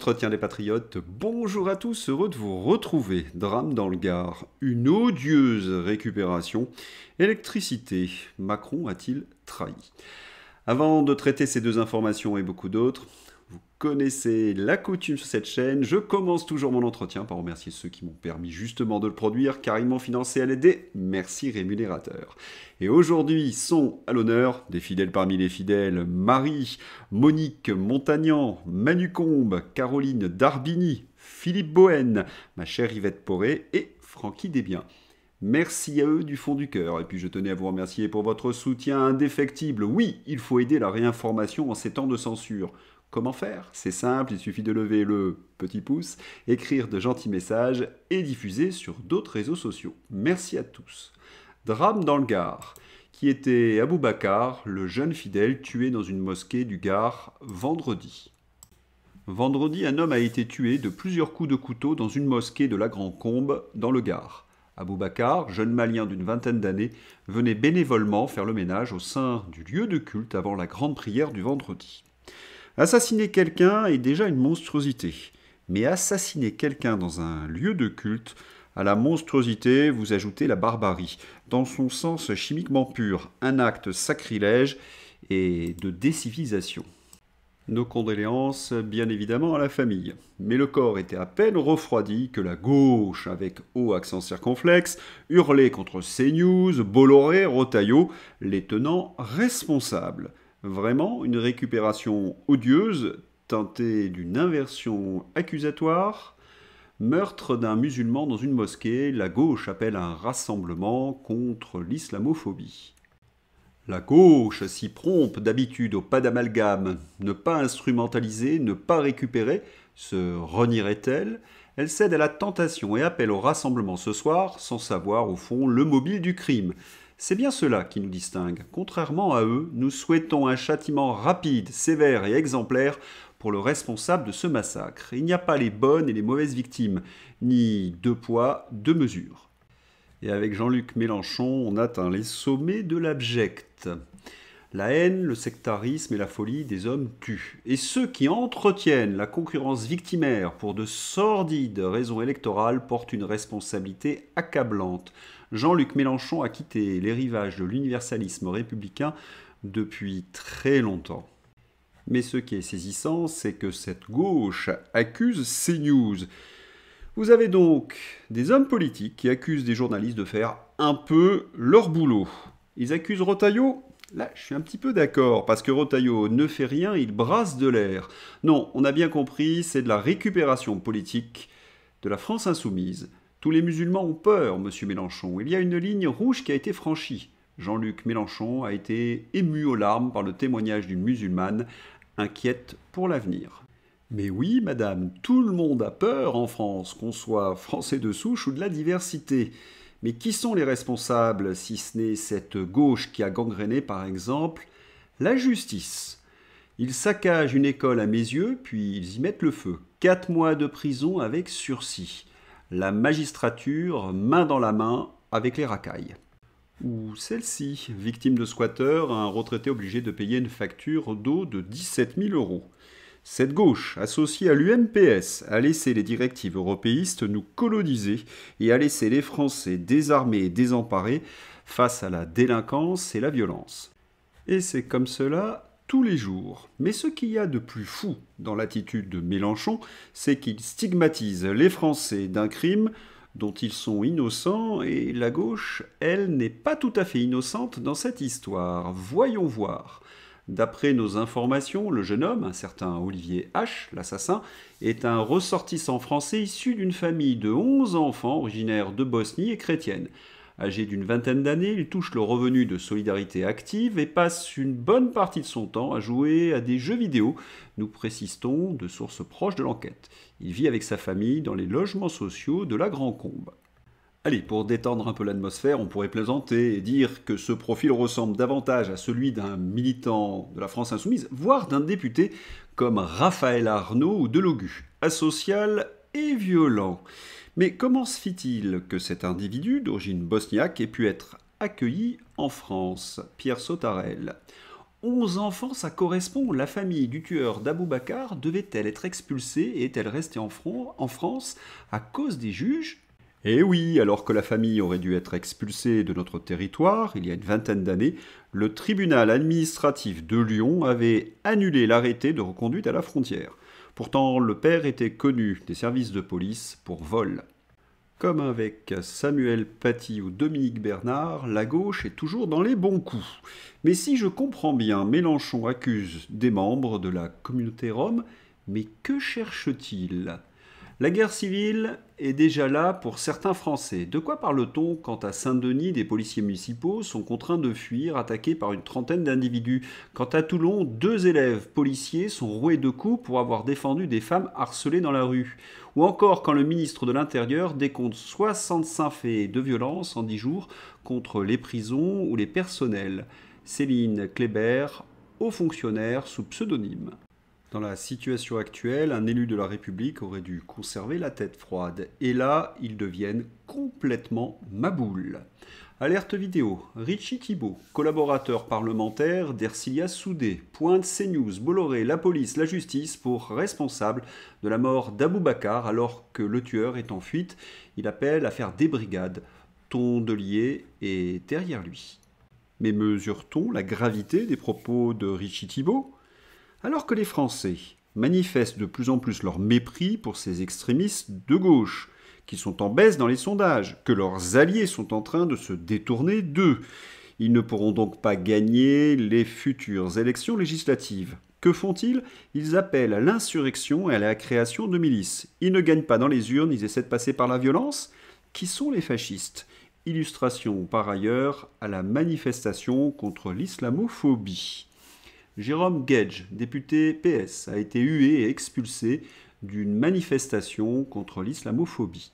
l'entretien des patriotes, bonjour à tous, heureux de vous retrouver. Drame dans le Gard, une odieuse récupération. Électricité, Macron a-t-il trahi? Avant de traiter ces deux informations et beaucoup d'autres, vous connaissez la coutume sur cette chaîne, je commence toujours mon entretien par remercier ceux qui m'ont permis justement de le produire, car ils m'ont financé à l'aide. Merci rémunérateur. Et aujourd'hui sont à l'honneur des fidèles parmi les fidèles, Marie, Monique Montagnan, Manu Combe, Caroline Darbini, Philippe Bohen, ma chère Yvette Poré et Francky Desbiens. Merci à eux du fond du cœur. Et puis je tenais à vous remercier pour votre soutien indéfectible. Oui, il faut aider la réinformation en ces temps de censure. Comment faire? C'est simple, il suffit de lever le petit pouce, écrire de gentils messages et diffuser sur d'autres réseaux sociaux. Merci à tous. Drame dans le Gard, qui était Aboubacar, le jeune fidèle tué dans une mosquée du Gard vendredi. Vendredi, un homme a été tué de plusieurs coups de couteau dans une mosquée de la Grande Combe, dans le Gard. Aboubacar, jeune malien d'une vingtaine d'années, venait bénévolement faire le ménage au sein du lieu de culte avant la grande prière du vendredi. Assassiner quelqu'un est déjà une monstruosité, mais assassiner quelqu'un dans un lieu de culte, à la monstruosité, vous ajoutez la barbarie, dans son sens chimiquement pur, un acte sacrilège et de décivilisation. Nos condoléances, bien évidemment, à la famille. Mais le corps était à peine refroidi que la gauche, avec haut accent circonflexe, hurlait contre CNews, Bolloré, Rotaillot, les tenant responsables. Vraiment une récupération odieuse, teintée d'une inversion accusatoire. Meurtre d'un musulman dans une mosquée, la gauche appelle un rassemblement contre l'islamophobie. La gauche, si prompte d'habitude au pas d'amalgame, ne pas instrumentaliser, ne pas récupérer, se renierait-elle? Elle cède à la tentation et appelle au rassemblement ce soir, sans savoir au fond le mobile du crime. C'est bien cela qui nous distingue. Contrairement à eux, nous souhaitons un châtiment rapide, sévère et exemplaire pour le responsable de ce massacre. Il n'y a pas les bonnes et les mauvaises victimes, ni deux poids, deux mesures. Et avec Jean-Luc Mélenchon, on atteint les sommets de l'abject. La haine, le sectarisme et la folie des hommes tuent. Et ceux qui entretiennent la concurrence victimaire pour de sordides raisons électorales portent une responsabilité accablante. Jean-Luc Mélenchon a quitté les rivages de l'universalisme républicain depuis très longtemps. Mais ce qui est saisissant, c'est que cette gauche accuse CNews. Vous avez donc des hommes politiques qui accusent des journalistes de faire un peu leur boulot. Ils accusent Rotaillot? Là, je suis un petit peu d'accord, parce que Rotaillot ne fait rien, il brasse de l'air. Non, on a bien compris, c'est de la récupération politique de la France insoumise. Tous les musulmans ont peur, monsieur Mélenchon. Il y a une ligne rouge qui a été franchie. Jean-Luc Mélenchon a été ému aux larmes par le témoignage d'une musulmane inquiète pour l'avenir. Mais oui, madame, tout le monde a peur en France, qu'on soit français de souche ou de la diversité. Mais qui sont les responsables, si ce n'est cette gauche qui a gangréné, par exemple, la justice? Ils saccagent une école à mes yeux, puis ils y mettent le feu. 4 mois de prison avec sursis. La magistrature, main dans la main, avec les racailles. Ou celle-ci, victime de squatteurs, un retraité obligé de payer une facture d'eau de 17 000 €. Cette gauche, associée à l'UMPS, a laissé les directives européistes nous coloniser et a laissé les Français désarmés et désemparés face à la délinquance et la violence. Et c'est comme cela tous les jours. Mais ce qu'il y a de plus fou dans l'attitude de Mélenchon, c'est qu'il stigmatise les Français d'un crime dont ils sont innocents, et la gauche, elle, n'est pas tout à fait innocente dans cette histoire. Voyons voir. D'après nos informations, le jeune homme, un certain Olivier H., l'assassin, est un ressortissant français issu d'une famille de 11 enfants originaires de Bosnie et chrétienne. Âgé d'une vingtaine d'années, il touche le revenu de solidarité active et passe une bonne partie de son temps à jouer à des jeux vidéo, nous précisons de sources proches de l'enquête. Il vit avec sa famille dans les logements sociaux de la Grande Combe. Allez, pour détendre un peu l'atmosphère, on pourrait plaisanter et dire que ce profil ressemble davantage à celui d'un militant de la France insoumise, voire d'un député comme Raphaël Arnaud ou Delogu, asocial et violent. Mais comment se fit-il que cet individu d'origine bosniaque ait pu être accueilli en France? Pierre Sautarel. 11 enfants, ça correspond. La famille du tueur d'Abou Bakar devait-elle être expulsée et est-elle restée en France à cause des juges? Eh oui, alors que la famille aurait dû être expulsée de notre territoire il y a une vingtaine d'années, le tribunal administratif de Lyon avait annulé l'arrêté de reconduite à la frontière. Pourtant, le père était connu des services de police pour vol. Comme avec Samuel Paty ou Dominique Bernard, la gauche est toujours dans les bons coups. Mais si je comprends bien, Mélenchon accuse des membres de la communauté rome, mais que cherche-t-il? La guerre civile est déjà là pour certains Français. De quoi parle-t-on quand à Saint-Denis, des policiers municipaux sont contraints de fuir, attaqués par une trentaine d'individus? Quand à Toulon, 2 élèves policiers sont roués de coups pour avoir défendu des femmes harcelées dans la rue? Ou encore quand le ministre de l'Intérieur décompte 65 faits de violence en 10 jours contre les prisons ou les personnels? Céline Kléber, haut fonctionnaire sous pseudonyme. Dans la situation actuelle, un élu de la République aurait dû conserver la tête froide. Et là, ils deviennent complètement maboules. Alerte vidéo, Richie Thibault, collaborateur parlementaire d'Ercilia Soudé, pointe CNews, Bolloré, la police, la justice pour responsable de la mort d'Abou Bakar alors que le tueur est en fuite. Il appelle à faire des brigades. Tondelier est derrière lui. Mais mesure-t-on la gravité des propos de Richie Thibault ? Alors que les Français manifestent de plus en plus leur mépris pour ces extrémistes de gauche, qui sont en baisse dans les sondages, que leurs alliés sont en train de se détourner d'eux, ils ne pourront donc pas gagner les futures élections législatives. Que font-ils? Ils appellent à l'insurrection et à la création de milices. Ils ne gagnent pas dans les urnes, ils essaient de passer par la violence. Qui sont les fascistes? Illustration par ailleurs à la manifestation contre l'islamophobie. Jérôme Guedj, député PS, a été hué et expulsé d'une manifestation contre l'islamophobie.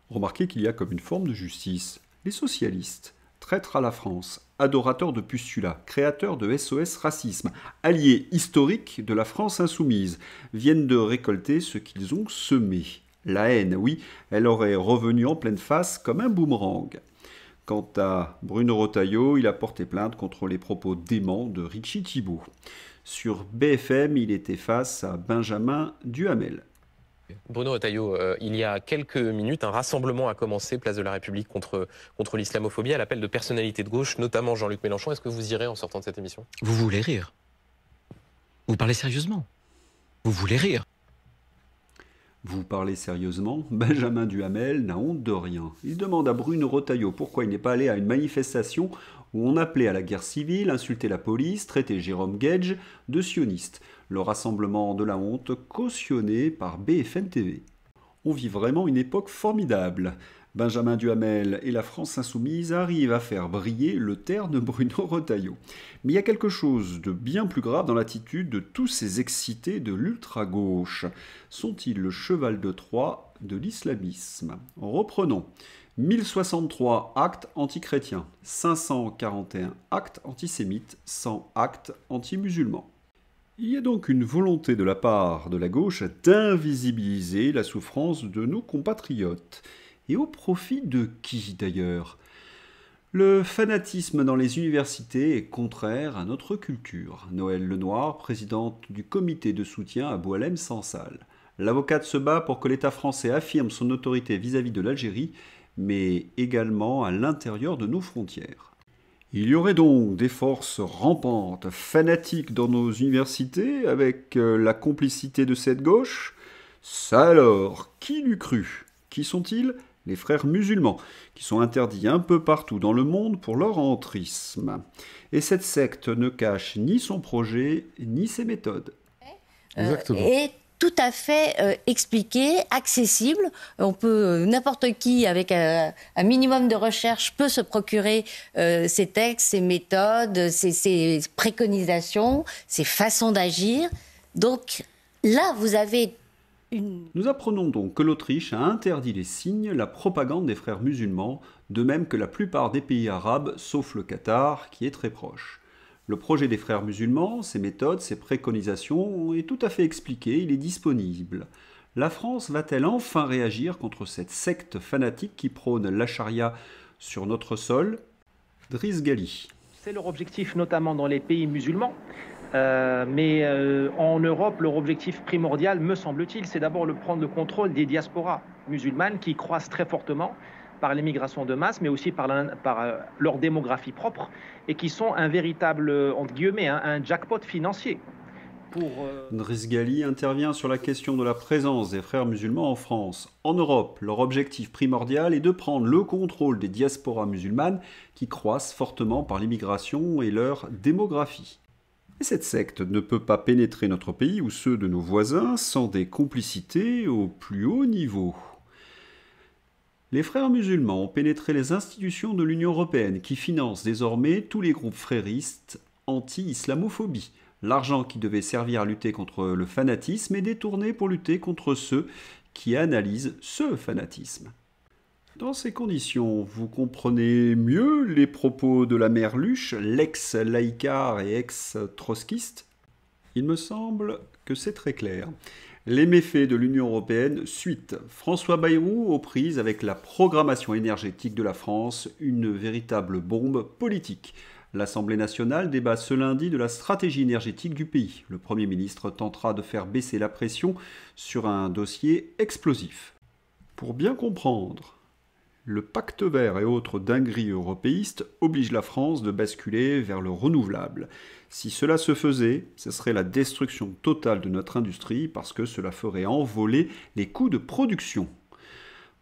Remarquez qu'il y a comme une forme de justice. Les socialistes, traîtres à la France, adorateurs de Pustula, créateurs de SOS Racisme, alliés historiques de la France insoumise, viennent de récolter ce qu'ils ont semé. La haine, oui, elle aurait revenu en pleine face comme un boomerang. Quant à Bruno Retailleau, il a porté plainte contre les propos déments de Richie Thibault. Sur BFM, il était face à Benjamin Duhamel. Bruno Retailleau, il y a quelques minutes, un rassemblement a commencé, place de la République, contre l'islamophobie, à l'appel de personnalités de gauche, notamment Jean-Luc Mélenchon. Est-ce que vous irez en sortant de cette émission? Vous voulez rire? Vous parlez sérieusement? Vous voulez rire? Vous parlez sérieusement? Benjamin Duhamel n'a honte de rien. Il demande à Bruno Retailleau pourquoi il n'est pas allé à une manifestation où on appelait à la guerre civile, insultait la police, traitait Jérôme Guedj de sioniste. Le rassemblement de la honte cautionné par BFM TV. On vit vraiment une époque formidable. Benjamin Duhamel et la France insoumise arrivent à faire briller le terne Bruno Retailleau. Mais il y a quelque chose de bien plus grave dans l'attitude de tous ces excités de l'ultra-gauche. Sont-ils le cheval de Troie de l'islamisme? Reprenons. 1063 actes antichrétiens, 541 actes antisémites, 100 actes anti-musulmans. Il y a donc une volonté de la part de la gauche d'invisibiliser la souffrance de nos compatriotes. Et au profit de qui d'ailleurs? Le fanatisme dans les universités est contraire à notre culture. Noëlle Lenoir, présidente du comité de soutien à Boualem Sansal. L'avocate se bat pour que l'État français affirme son autorité vis-à-vis de l'Algérie, mais également à l'intérieur de nos frontières. Il y aurait donc des forces rampantes, fanatiques dans nos universités, avec la complicité de cette gauche? Ça alors, qui l'eût cru? Qui sont-ils? Les frères musulmans, qui sont interdits un peu partout dans le monde pour leur entrisme. Et cette secte ne cache ni son projet, ni ses méthodes. Exactement. Et tout à fait expliqué, accessible. On peut, n'importe qui, avec un minimum de recherche, peut se procurer ces textes, ces méthodes, ces préconisations, ces façons d'agir. Donc là, vous avez Nous apprenons donc que l'Autriche a interdit les signes, la propagande des frères musulmans, de même que la plupart des pays arabes, sauf le Qatar, qui est très proche. Le projet des frères musulmans, ses méthodes, ses préconisations est tout à fait expliqué, il est disponible. La France va-t-elle enfin réagir contre cette secte fanatique qui prône la charia sur notre sol? Driss Ghali. C'est leur objectif, notamment dans les pays musulmans. Mais en Europe, leur objectif primordial, me semble-t-il, c'est d'abord de prendre le contrôle des diasporas musulmanes qui croissent très fortement par l'immigration de masse, mais aussi par leur démographie propre, et qui sont un véritable, entre guillemets, un jackpot financier. Driss Ghali intervient sur la question de la présence des frères musulmans en France. En Europe, leur objectif primordial est de prendre le contrôle des diasporas musulmanes qui croissent fortement par l'immigration et leur démographie. Et cette secte ne peut pas pénétrer notre pays ou ceux de nos voisins sans des complicités au plus haut niveau. Les frères musulmans ont pénétré les institutions de l'Union européenne qui financent désormais tous les groupes fréristes anti-islamophobie. L'argent qui devait servir à lutter contre le fanatisme est détourné pour lutter contre ceux qui analysent ce fanatisme. Dans ces conditions, vous comprenez mieux les propos de la mère Luche, l'ex-laïcard et ex-trotskiste? Il me semble que c'est très clair. Les méfaits de l'Union européenne suite. François Bayrou aux prises avec la programmation énergétique de la France, une véritable bombe politique. L'Assemblée nationale débat ce lundi de la stratégie énergétique du pays. Le Premier ministre tentera de faire baisser la pression sur un dossier explosif. Pour bien comprendre, le pacte vert et autres dingueries européistes obligent la France de basculer vers le renouvelable. Si cela se faisait, ce serait la destruction totale de notre industrie parce que cela ferait envoler les coûts de production.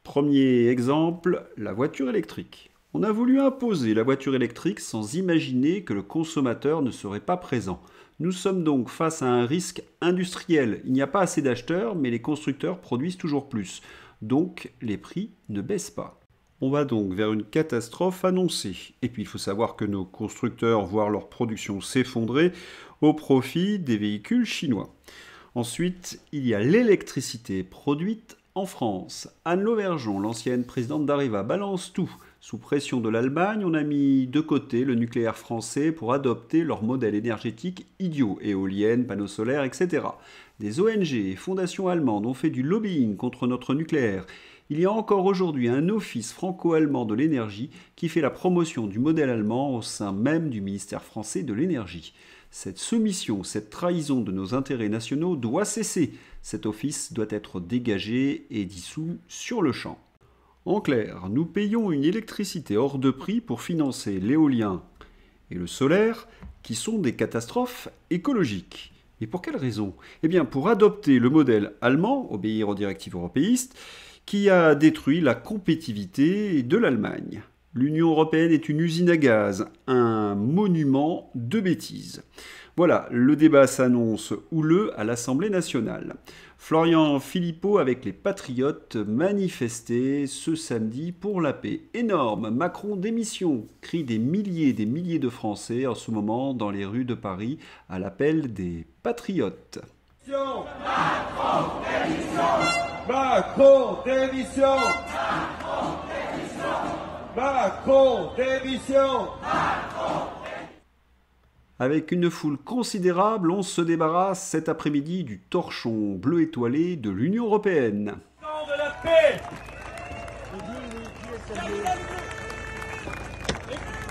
Premier exemple, la voiture électrique. On a voulu imposer la voiture électrique sans imaginer que le consommateur ne serait pas présent. Nous sommes donc face à un risque industriel. Il n'y a pas assez d'acheteurs, mais les constructeurs produisent toujours plus. Donc, les prix ne baissent pas. On va donc vers une catastrophe annoncée. Et puis il faut savoir que nos constructeurs voient leur production s'effondrer au profit des véhicules chinois. Ensuite, il y a l'électricité produite en France. Anne Lauvergeon, l'ancienne présidente d'Areva, balance tout. Sous pression de l'Allemagne, on a mis de côté le nucléaire français pour adopter leur modèle énergétique idiot, éoliennes, panneaux solaires, etc. Des ONG et fondations allemandes ont fait du lobbying contre notre nucléaire. Il y a encore aujourd'hui un office franco-allemand de l'énergie qui fait la promotion du modèle allemand au sein même du ministère français de l'énergie. Cette soumission, cette trahison de nos intérêts nationaux doit cesser. Cet office doit être dégagé et dissous sur le champ. En clair, nous payons une électricité hors de prix pour financer l'éolien et le solaire, qui sont des catastrophes écologiques. Et pour quelle raison? Eh bien, pour adopter le modèle allemand, obéir aux directives européistes, qui a détruit la compétitivité de l'Allemagne. L'Union européenne est une usine à gaz, un monument de bêtises. Voilà, le débat s'annonce houleux à l'Assemblée nationale. Florian Philippot avec les Patriotes manifestaient ce samedi pour la paix. Énorme, Macron démission, crient des milliers de Français en ce moment dans les rues de Paris à l'appel des Patriotes. Macron démission! Macron démission! Macron démission! Avec une foule considérable, on se débarrasse cet après-midi du torchon bleu étoilé de l'Union européenne. De la paix!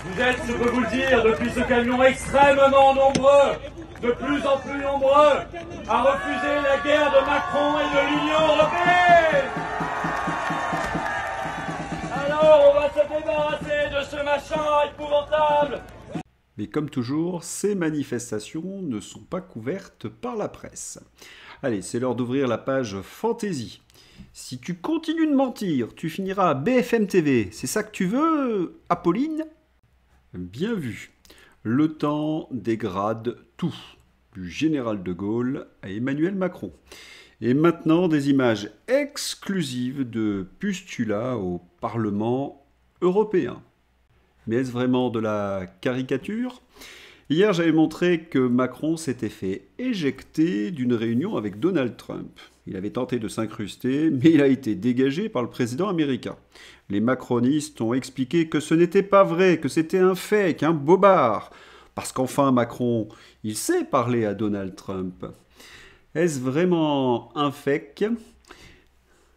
Vous êtes, je peux vous le dire, depuis ce camion extrêmement nombreux, de plus en plus nombreux, à refuser la guerre de Macron et de l'Union européenne. Alors on va se débarrasser de ce machin épouvantable. Mais comme toujours, ces manifestations ne sont pas couvertes par la presse. Allez, c'est l'heure d'ouvrir la page Fantaisie. Si tu continues de mentir, tu finiras à BFM TV. C'est ça que tu veux, Apolline? Bien vu. Le temps dégrade tout, du général de Gaulle à Emmanuel Macron. Et maintenant, des images exclusives de Pustula au Parlement européen. Mais est-ce vraiment de la caricature? Hier, j'avais montré que Macron s'était fait éjecter d'une réunion avec Donald Trump. Il avait tenté de s'incruster, mais il a été dégagé par le président américain. Les macronistes ont expliqué que ce n'était pas vrai, que c'était un fake, un bobard. Parce qu'enfin, Macron, il sait parler à Donald Trump. Est-ce vraiment un fake?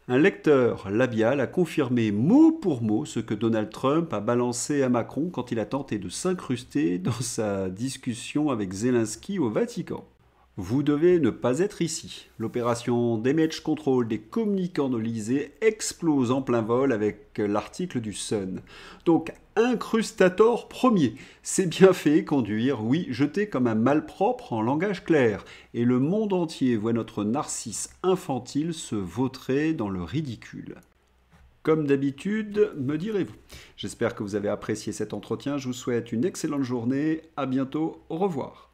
Un lecteur labial a confirmé mot pour mot ce que Donald Trump a balancé à Macron quand il a tenté de s'incruster dans sa discussion avec Zelensky au Vatican. Vous devez ne pas être ici. L'opération Damage Control des communicants de l'Élysée explose en plein vol avec l'article du Sun. Donc, incrustator premier. C'est bien fait, conduire, oui, jeté comme un malpropre en langage clair. Et le monde entier voit notre narcisse infantile se vautrer dans le ridicule. Comme d'habitude, me direz-vous. J'espère que vous avez apprécié cet entretien. Je vous souhaite une excellente journée. À bientôt. Au revoir.